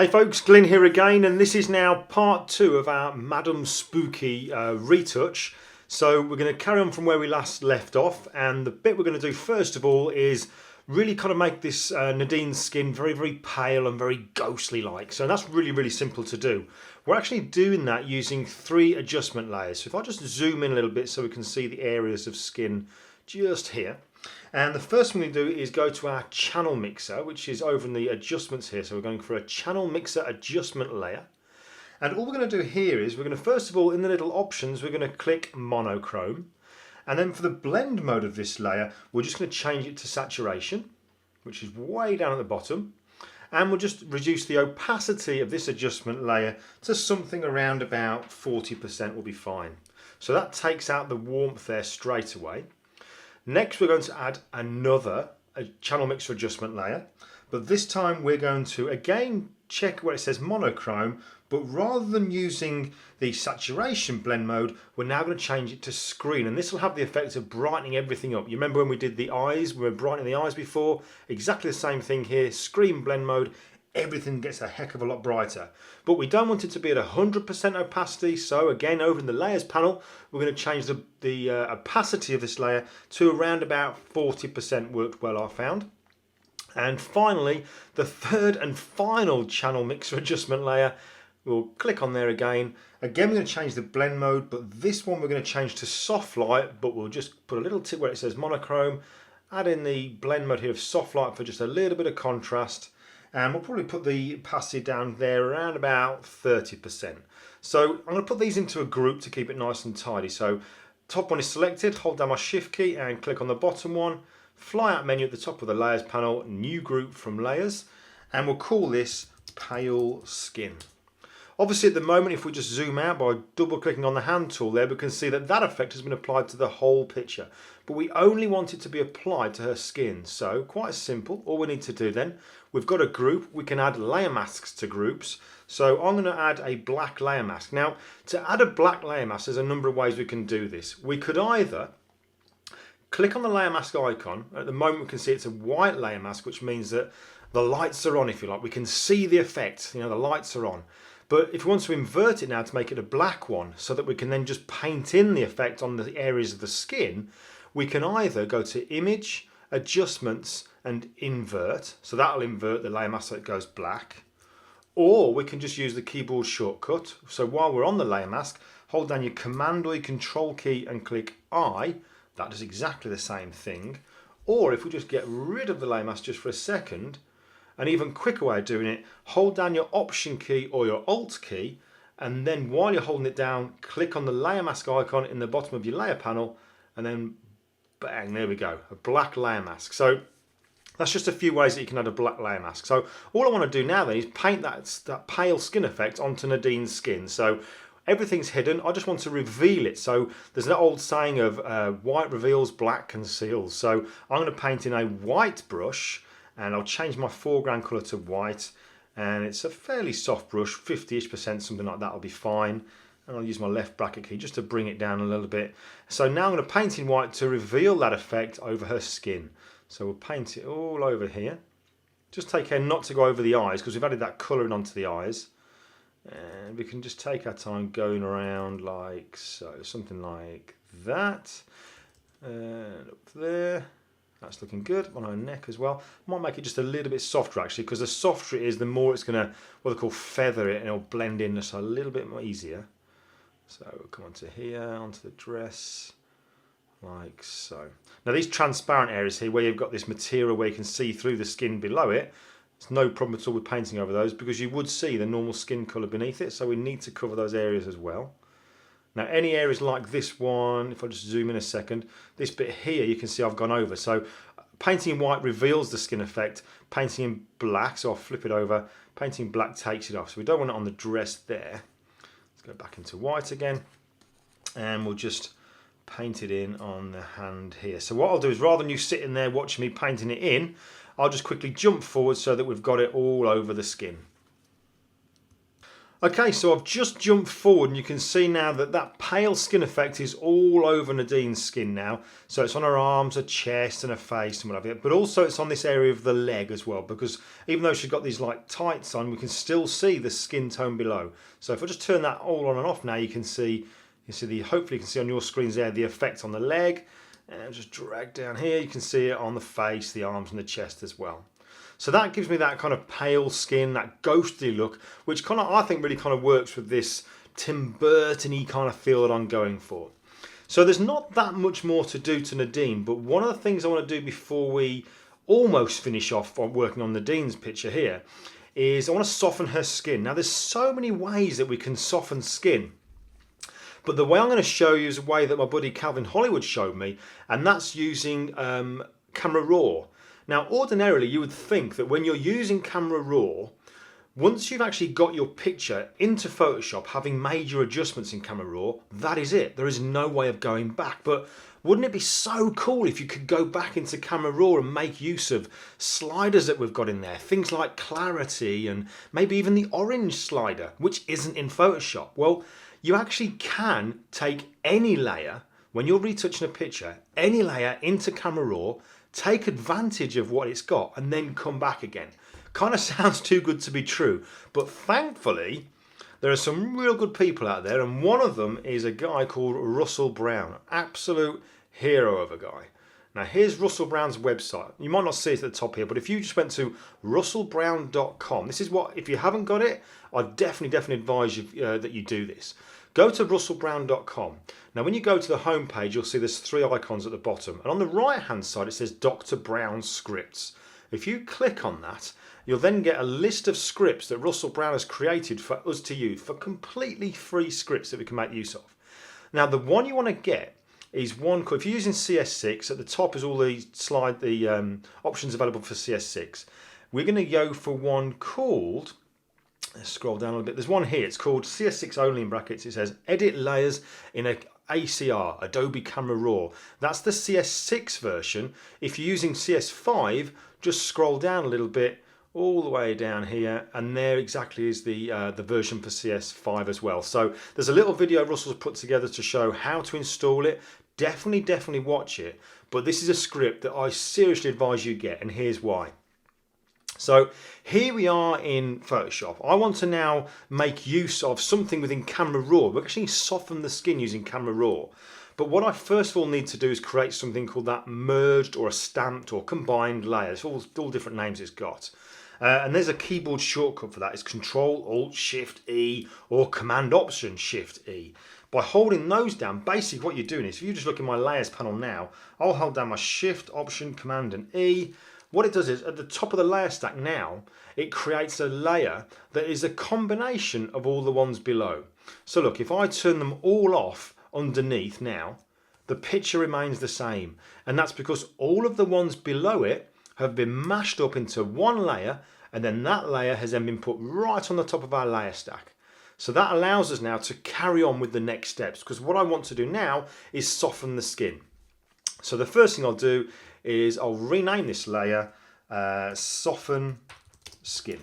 Hey folks, Glyn here again, and this is now part 2 of our Madam Spooky retouch. So we're going to carry on from where we last left off, and the bit we're going to do first of all is really kind of make this Nadine's skin very, very pale and very ghostly like. So that's really, really simple to do. We're actually doing that using 3 adjustment layers. So if I just zoom in a little bit so we can see the areas of skin just here. And the first thing we do is go to our channel mixer, which is over in the adjustments here. So we're going for a channel mixer adjustment layer. And all we're going to do here is we're going to first of all, in the little options, we're going to click monochrome. And then for the blend mode of this layer, we're just going to change it to saturation, which is way down at the bottom. And we'll just reduce the opacity of this adjustment layer to something around about 40% will be fine. So that takes out the warmth there straight away. Next, we're going to add another channel mixer adjustment layer, but this time we're going to again check where it says monochrome, but rather than using the saturation blend mode, we're now going to change it to screen, and this will have the effect of brightening everything up. You remember when we did the eyes, we were brightening the eyes before? Exactly the same thing here, screen blend mode, everything gets a heck of a lot brighter. But we don't want it to be at 100% opacity, so again over in the layers panel we're going to change the opacity of this layer to around about 40%. Worked well, I found. And finally, the third and final channel mixer adjustment layer, we'll click on there again. Again, we're going to change the blend mode, but this one we're going to change to soft light, but we'll just put a little tip where it says monochrome, add in the blend mode here of soft light for just a little bit of contrast. And we'll probably put the opacity down there around about 30%. So I'm going to put these into a group to keep it nice and tidy. So top one is selected, hold down my shift key and click on the bottom one, fly out menu at the top of the layers panel, new group from layers, and we'll call this pale skin. Obviously at the moment, if we just zoom out by double clicking on the hand tool there, we can see that that effect has been applied to the whole picture. But we only want it to be applied to her skin. So quite simple. All we need to do then, we've got a group. We can add layer masks to groups. So I'm going to add a black layer mask. Now to add a black layer mask, there's a number of ways we can do this. We could either click on the layer mask icon. At the moment we can see it's a white layer mask, which means that the lights are on, if you like. We can see the effect, the lights are on. But if we want to invert it now to make it a black one so that we can then just paint in the effect on the areas of the skin, we can either go to Image, Adjustments and Invert. So that'll invert the layer mask so it goes black. Or we can just use the keyboard shortcut. So while we're on the layer mask, hold down your Command or your Control key and click I. That does exactly the same thing. Or if we just get rid of the layer mask just for a second, an even quicker way of doing it, hold down your Option key or your Alt key, and then while you're holding it down, click on the layer mask icon in the bottom of your layer panel, and then bang, there we go, a black layer mask. So that's just a few ways that you can add a black layer mask. So all I want to do now then is paint that pale skin effect onto Nadine's skin. So everything's hidden, I just want to reveal it. So there's an old saying of white reveals, black conceals. So I'm going to paint in a white brush, and I'll change my foreground colour to white, and it's a fairly soft brush, 50-ish%, something like that will be fine. And I'll use my left bracket key just to bring it down a little bit. So now I'm going to paint in white to reveal that effect over her skin. So we'll paint it all over here. Just take care not to go over the eyes, because we've added that colouring onto the eyes. And we can just take our time going around like so, something like that. And up there. That's looking good on her neck as well. Might make it just a little bit softer actually, because the softer it is, the more it's going to, what they call, feather it, and it'll blend in just a little bit more easier. So we'll come onto here, onto the dress, like so. Now these transparent areas here, where you've got this material where you can see through the skin below it, it's no problem at all with painting over those, because you would see the normal skin colour beneath it, so we need to cover those areas as well. Now any areas like this one, if I just zoom in a second, this bit here you can see I've gone over. So painting in white reveals the skin effect, painting in black, so I'll flip it over, painting black takes it off. So we don't want it on the dress there. Let's go back into white again, and we'll just paint it in on the hand here. So what I'll do is, rather than you sitting there watching me painting it in, I'll just quickly jump forward so that we've got it all over the skin. Okay, so I've just jumped forward and you can see now that that pale skin effect is all over Nadine's skin now. So it's on her arms, her chest and her face and whatever, but also it's on this area of the leg as well, because even though she's got these like tights on, we can still see the skin tone below. So if I just turn that all on and off now, you can see hopefully you can see on your screens there the effect on the leg, and just drag down here, you can see it on the face, the arms and the chest as well. So that gives me that kind of pale skin, that ghostly look, which kind of I think really kind of works with this Tim Burton-y kind of feel that I'm going for. So there's not that much more to do to Nadine, but one of the things I want to do before we almost finish off on working on Nadine's picture here is I want to soften her skin. Now there's so many ways that we can soften skin, but the way I'm going to show you is a way that my buddy Calvin Hollywood showed me, and that's using Camera RAW. Now, ordinarily, you would think that when you're using Camera RAW, once you've actually got your picture into Photoshop, having made your adjustments in Camera RAW, that is it. There is no way of going back. But wouldn't it be so cool if you could go back into Camera RAW and make use of sliders that we've got in there? Things like clarity and maybe even the orange slider, which isn't in Photoshop. Well, you actually can take any layer, when you're retouching a picture, any layer into Camera RAW, take advantage of what it's got and then come back again. Kind of sounds too good to be true, but thankfully there are some real good people out there, and one of them is a guy called Russell Brown, absolute hero of a guy. Now here's Russell Brown's website. You might not see it at the top here, but if you just went to russellbrown.com, this is what, if you haven't got it, I definitely advise you that you do this. Go to russellbrown.com. Now when you go to the home page, you'll see there's three icons at the bottom, and on the right hand side it says Dr. Brown Scripts. If you click on that, you'll then get a list of scripts that Russell Brown has created for us to use, for completely free scripts that we can make use of. Now the one you want to get is one called, if you're using CS6, at the top is all the options available for CS6. We're going to go for one called, let's scroll down a little bit, there's one here, it's called CS6 only in brackets. It says edit layers in a ACR, Adobe Camera RAW. That's the CS6 version. If you're using CS5, just scroll down a little bit, all the way down here, and there exactly is the version for CS5 as well. So there's a little video Russell's put together to show how to install it. Definitely watch it. But this is a script that I seriously advise you get, and here's why. So here we are in Photoshop. I want to now make use of something within Camera RAW. We actually soften the skin using Camera RAW. But what I first of all need to do is create something called that merged or a stamped or combined layer. It's all different names it's got. And there's a keyboard shortcut for that. It's Control-Alt-Shift-E or Command-Option-Shift-E. By holding those down, basically what you're doing is, if you just look in my layers panel now, I'll hold down my Shift, Option, Command and E. What it does is, at the top of the layer stack now, it creates a layer that is a combination of all the ones below. So look, if I turn them all off underneath now, the picture remains the same. And that's because all of the ones below it have been mashed up into one layer, and then that layer has then been put right on the top of our layer stack. So that allows us now to carry on with the next steps, because what I want to do now is soften the skin. So the first thing I'll do is I'll rename this layer Soften Skin.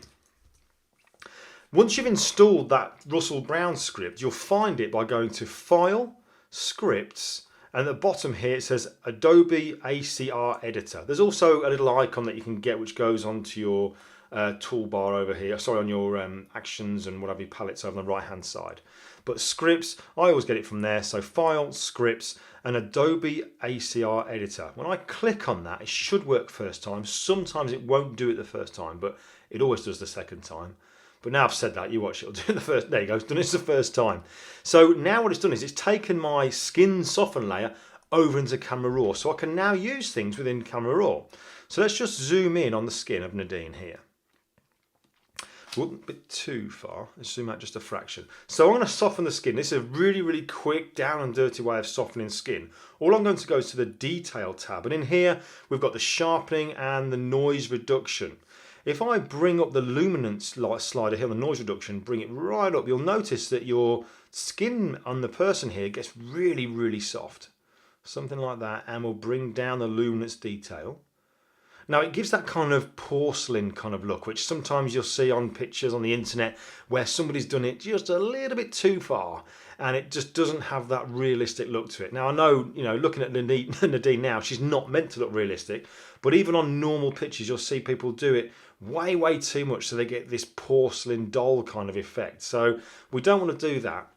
Once you've installed that Russell Brown script, you'll find it by going to File, Scripts, and at the bottom here it says Adobe ACR Editor. There's also a little icon that you can get which goes onto your toolbar over here, sorry, on your actions and whatever palettes over on the right hand side. But scripts, I always get it from there, so File, Scripts, and Adobe ACR Editor. When I click on that, it should work first time. Sometimes it won't do it the first time, but it always does the second time. But now I've said that, you watch, it'll do it the first, there you go, it's done it the first time. So now what it's done is it's taken my skin soften layer over into Camera RAW, so I can now use things within Camera RAW. So let's just zoom in on the skin of Nadine here. Whoop, a bit too far, let's zoom out just a fraction. So I'm going to soften the skin. This is a really quick, down and dirty way of softening skin. All I'm going to go is to the Detail tab, and in here we've got the sharpening and the noise reduction. If I bring up the luminance slider here, the noise reduction, bring it right up, you'll notice that your skin on the person here gets really soft. Something like that, and we'll bring down the luminance detail. Now it gives that kind of porcelain kind of look, which sometimes you'll see on pictures on the internet where somebody's done it just a little bit too far and it just doesn't have that realistic look to it. Now I know, looking at Nadine now, she's not meant to look realistic, but even on normal pictures you'll see people do it way too much so they get this porcelain doll kind of effect. So we don't want to do that.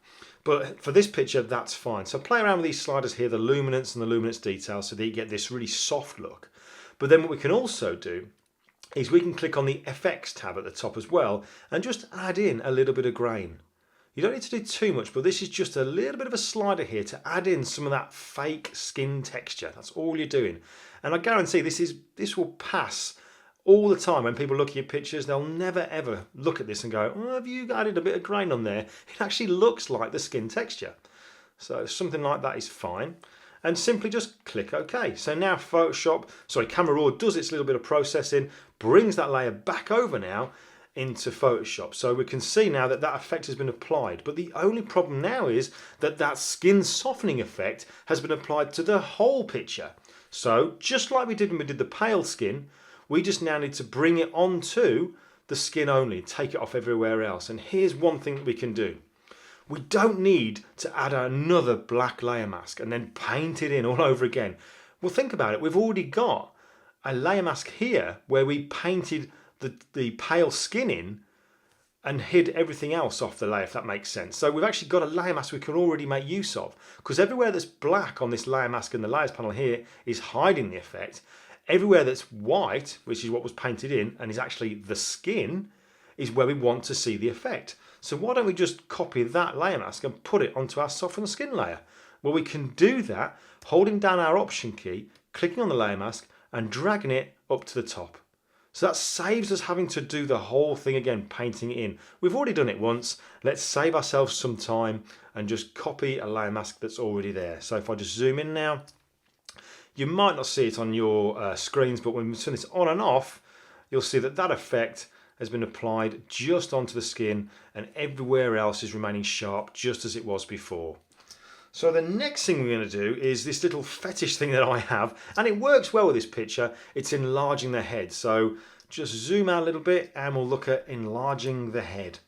But for this picture, that's fine. So play around with these sliders here, the luminance and the luminance detail, so that you get this really soft look. But then what we can also do is we can click on the FX tab at the top as well and just add in a little bit of grain. You don't need to do too much, but this is just a little bit of a slider here to add in some of that fake skin texture. That's all you're doing. And I guarantee this will pass all the time. When people look at your pictures, they'll never ever look at this and go, oh, have you added a bit of grain on there? It actually looks like the skin texture. So something like that is fine. And simply just click OK. So now Camera RAW does its little bit of processing, brings that layer back over now into Photoshop. So we can see now that that effect has been applied. But the only problem now is that that skin softening effect has been applied to the whole picture. So just like we did when we did the pale skin, we just now need to bring it onto the skin only, take it off everywhere else. And here's one thing that we can do. We don't need to add another black layer mask and then paint it in all over again. Well, think about it. We've already got a layer mask here where we painted the pale skin in and hid everything else off the layer, if that makes sense. So we've actually got a layer mask we can already make use of, because everywhere that's black on this layer mask in the layers panel here is hiding the effect. Everywhere that's white, which is what was painted in and is actually the skin, is where we want to see the effect. So why don't we just copy that layer mask and put it onto our softened skin layer? Well, we can do that holding down our Option key, clicking on the layer mask and dragging it up to the top. So that saves us having to do the whole thing again, painting it in. We've already done it once. Let's save ourselves some time and just copy a layer mask that's already there. So if I just zoom in now, you might not see it on your screens, but when we turn this on and off, you'll see that that effect has been applied just onto the skin and everywhere else is remaining sharp just as it was before. So the next thing we're going to do is this little fetish thing that I have, and it works well with this picture. It's enlarging the head. So just zoom out a little bit and we'll look at enlarging the head.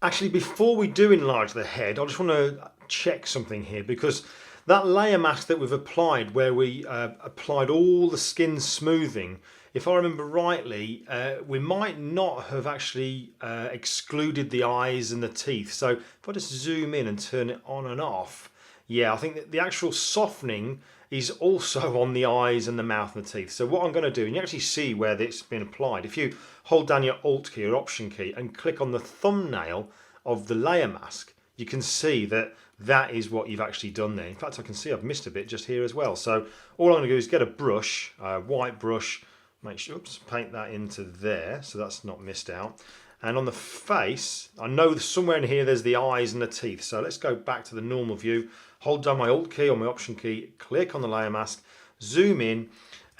Actually, before we do enlarge the head, I just want to check something here, because that layer mask that we've applied, where we applied all the skin smoothing, if I remember rightly, we might not have actually excluded the eyes and the teeth. So if I just zoom in and turn it on and off, yeah, I think that the actual softening is also on the eyes and the mouth and the teeth. So what I'm going to do, and you actually see where it's been applied, if you hold down your Alt key or Option key and click on the thumbnail of the layer mask, you can see that that is what you've actually done there. In fact, I can see I've missed a bit just here as well. So all I'm going to do is get a brush, a white brush, make sure, paint that into there so that's not missed out. And on the face, I know somewhere in here there's the eyes and the teeth. So let's go back to the normal view, hold down my Alt key or my Option key, click on the layer mask, zoom in,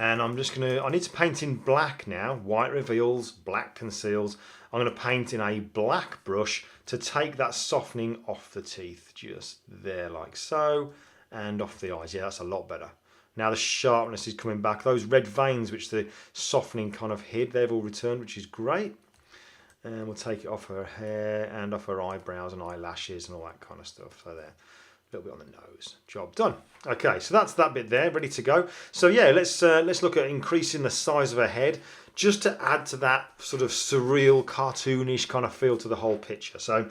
and I need to paint in black now. White reveals, black conceals. I'm going to paint in a black brush to take that softening off the teeth, just there like so, and off the eyes. Yeah, that's a lot better. Now the sharpness is coming back. Those red veins which the softening kind of hid, they've all returned, which is great. And we'll take it off her hair and off her eyebrows and eyelashes and all that kind of stuff. So there, a little bit on the nose. Job done. Okay, so that's that bit there, ready to go. So yeah, let's look at increasing the size of her head, just to add to that sort of surreal, cartoonish kind of feel to the whole picture. So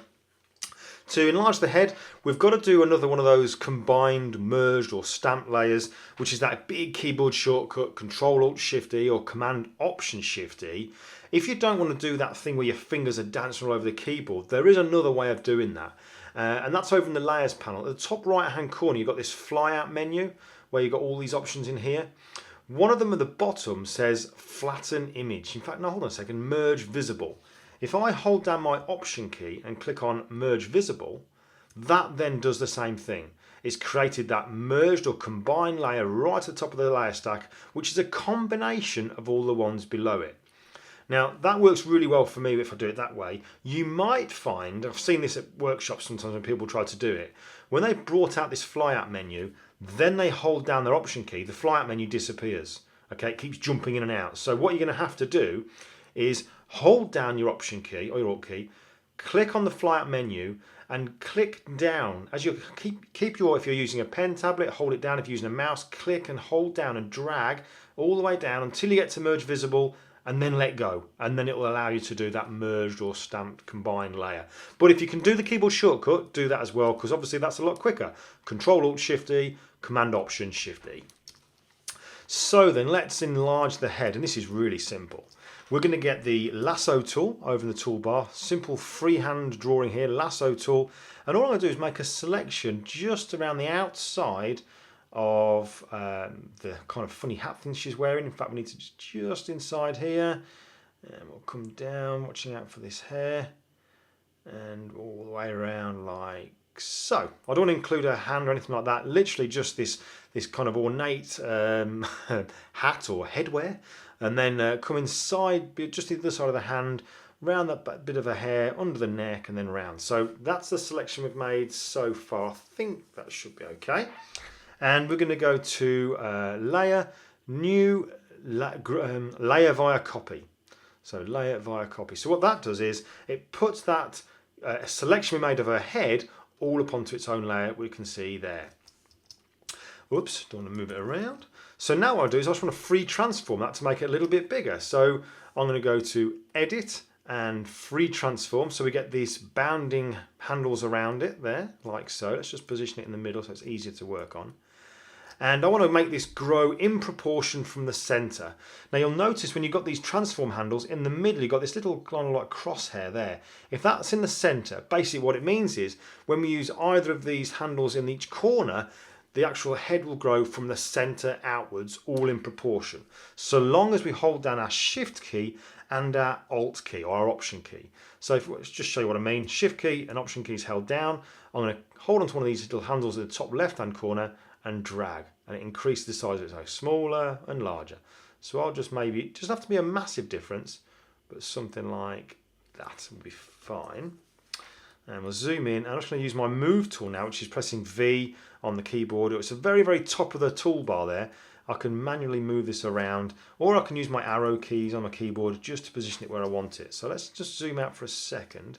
to enlarge the head, we've got to do another one of those combined, merged or stamped layers, which is that big keyboard shortcut, Control-Alt-Shift-E or Command-Option-Shift-E. If you don't want to do that thing where your fingers are dancing all over the keyboard, there is another way of doing that. And that's over in the Layers panel. At the top right-hand corner, you've got this flyout menu where you've got all these options in here. One of them at the bottom says Flatten Image. In fact, no, hold on a second, Merge Visible. If I hold down my Option key and click on Merge Visible, that then does the same thing. It's created that merged or combined layer right at the top of the layer stack, which is a combination of all the ones below it. Now that works really well for me if I do it that way. You might find, I've seen this at workshops sometimes when people try to do it, when they brought out this fly out menu, then they hold down their option key, the fly out menu disappears. Okay, it keeps jumping in and out. So what you're going to have to do is hold down your option key or your alt key, click on the fly out menu and click down. As you keep your, if you're using a pen tablet, hold it down. If you're using a mouse, click and hold down and drag all the way down until you get to merge visible, and then let go, and then it will allow you to do that merged or stamped combined layer. But if you can do the keyboard shortcut, do that as well, because obviously that's a lot quicker. Control Alt Shift E, Command Option Shift E. So then let's enlarge the head, and this is really simple. We're going to get the lasso tool over in the toolbar, simple freehand drawing here, lasso tool, and all I'm going to do is make a selection just around the outside of the kind of funny hat thing she's wearing. In fact, we need to just inside here, and we'll come down, watching out for this hair, and all the way around like so. I don't want to include a hand or anything like that, literally just this kind of ornate hat or headwear, and then come inside just the other side of the hand, round that bit of a hair, under the neck, and then round. So that's the selection we've made so far. I think that should be okay. And we're going to go to layer, new layer via copy. So layer via copy. So what that does is it puts that selection we made of her head all up onto its own layer. We can see there. Oops, don't want to move it around. So now what I'll do is I just want to free transform that to make it a little bit bigger. So I'm going to go to Edit and Free Transform. So we get these bounding handles around it there, like so. Let's just position it in the middle so it's easier to work on. And I want to make this grow in proportion from the center. Now you'll notice when you've got these transform handles in the middle, you've got this little kind of like crosshair there. If that's in the center, basically what it means is when we use either of these handles in each corner, the actual head will grow from the center outwards, all in proportion. So long as we hold down our Shift key and our Alt key or our Option key. So let's just show you what I mean. Shift key and Option keys held down. I'm going to hold onto one of these little handles at the top left-hand corner and drag, and it increases the size of it, so smaller and larger. So I'll just maybe, it doesn't have to be a massive difference, but something like that will be fine. And we'll zoom in. I'm just going to use my Move tool now, which is pressing V on the keyboard. It's the very, very top of the toolbar there. I can manually move this around, or I can use my arrow keys on my keyboard just to position it where I want it. So let's just zoom out for a second.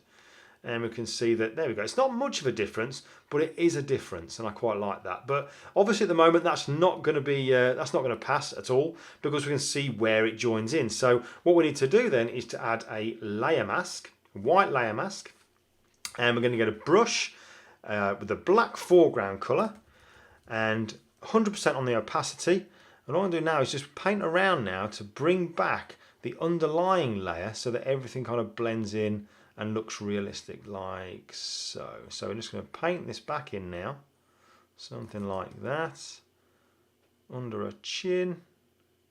And we can see that, there we go. It's not much of a difference, but it is a difference, and I quite like that. But obviously at the moment, that's not going to be, that's not going to pass at all, because we can see where it joins in. So what we need to do then is to add a layer mask, white layer mask, and we're going to get a brush with a black foreground color and 100% on the opacity. And all I'm doing now is just paint around now to bring back the underlying layer so that everything kind of blends in and looks realistic like so. So we're just going to paint this back in now, something like that, under her chin,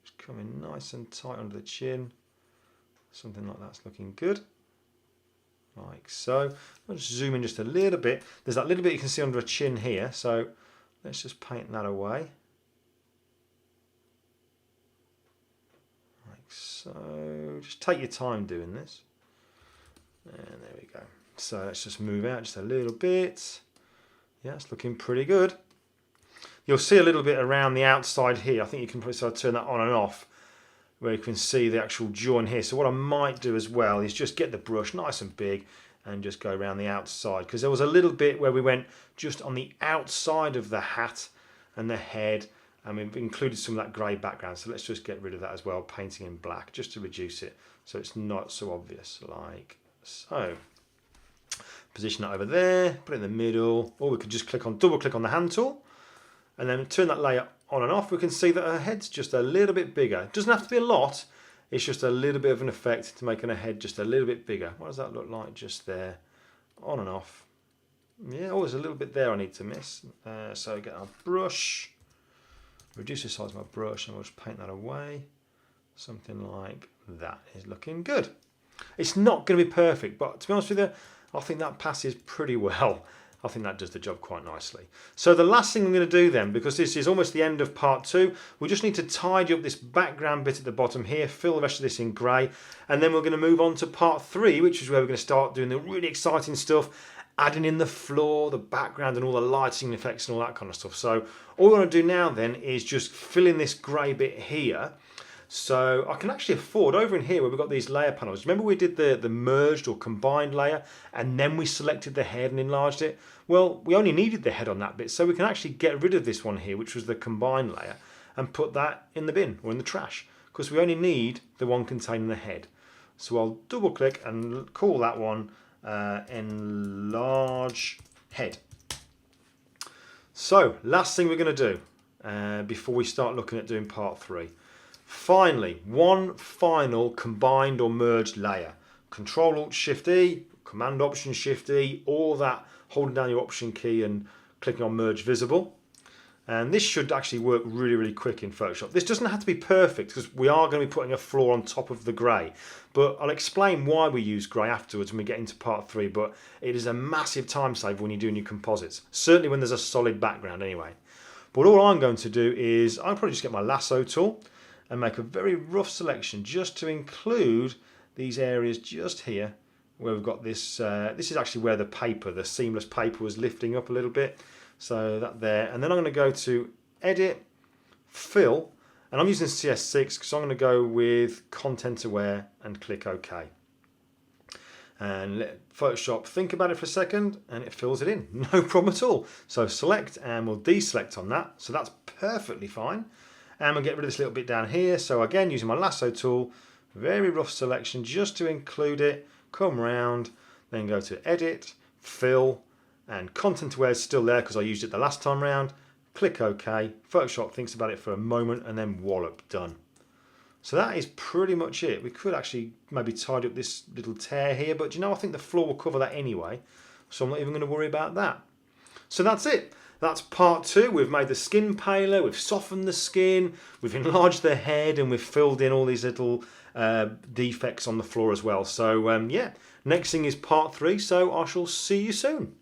just coming nice and tight under the chin, something like that's looking good, like so. I'll just zoom in just a little bit. There's that little bit you can see under her chin here, so let's just paint that away, like so. Just take your time doing this. And there we go. So let's just move out just a little bit. Yeah, it's looking pretty good. You'll see a little bit around the outside here. I think you can probably sort of turn that on and off, where you can see the actual join here. So what I might do as well is just get the brush nice and big and just go around the outside, because there was a little bit where we went just on the outside of the hat and the head, and we've included some of that grey background. So let's just get rid of that as well, painting in black just to reduce it so it's not so obvious, like so. Position that over there, put it in the middle, or we could just double click on the hand tool and then turn that layer on and off. We can see that her head's just a little bit bigger. It doesn't have to be a lot, it's just a little bit of an effect to making her head just a little bit bigger. What does that look like just there? On and off. Yeah, oh, there's a little bit there I need to miss. So get our brush, reduce the size of my brush, and we'll just paint that away. Something like that is looking good. It's not going to be perfect, but to be honest with you, I think that passes pretty well. I think that does the job quite nicely. So the last thing I'm going to do then, because this is almost the end of part 2, we just need to tidy up this background bit at the bottom here, fill the rest of this in grey, and then we're going to move on to part 3, which is where we're going to start doing the really exciting stuff, adding in the floor, the background and all the lighting effects and all that kind of stuff. So all we're going to do now then is just fill in this grey bit here. So I can actually afford, over in here where we've got these layer panels, remember we did the merged or combined layer and then we selected the head and enlarged it? Well, we only needed the head on that bit, so we can actually get rid of this one here, which was the combined layer, and put that in the bin or in the trash, because we only need the one containing the head. So I'll double click and call that one Enlarge Head. So last thing we're going to do before we start looking at doing part 3. Finally, one final combined or merged layer. Control Alt Shift E, Command Option Shift E, all that holding down your Option key and clicking on Merge Visible. And this should actually work really, really quick in Photoshop. This doesn't have to be perfect because we are going to be putting a floor on top of the grey. But I'll explain why we use grey afterwards when we get into part 3. But it is a massive time saver when you're doing your composites. Certainly when there's a solid background anyway. But all I'm going to do is I'll probably just get my lasso tool and make a very rough selection just to include these areas just here where we've got this. This is actually where the paper, the seamless paper, was lifting up a little bit. So that there, and then I'm going to go to Edit, Fill, and I'm using CS6 because I'm going to go with Content Aware and click OK. And let Photoshop think about it for a second and it fills it in, no problem at all. So select and we'll deselect on that, so that's perfectly fine. And we'll get rid of this little bit down here. So again, using my lasso tool, very rough selection just to include it, come round, then go to Edit, Fill, and Content Aware is still there because I used it the last time round. Click OK. Photoshop thinks about it for a moment and then wallop, done. So that is pretty much it. We could actually maybe tidy up this little tear here, but you know, I think the floor will cover that anyway, so I'm not even going to worry about that. So that's it. That's part 2. We've made the skin paler, we've softened the skin, we've enlarged the head, and we've filled in all these little defects on the floor as well. So yeah, next thing is part 3, so I shall see you soon.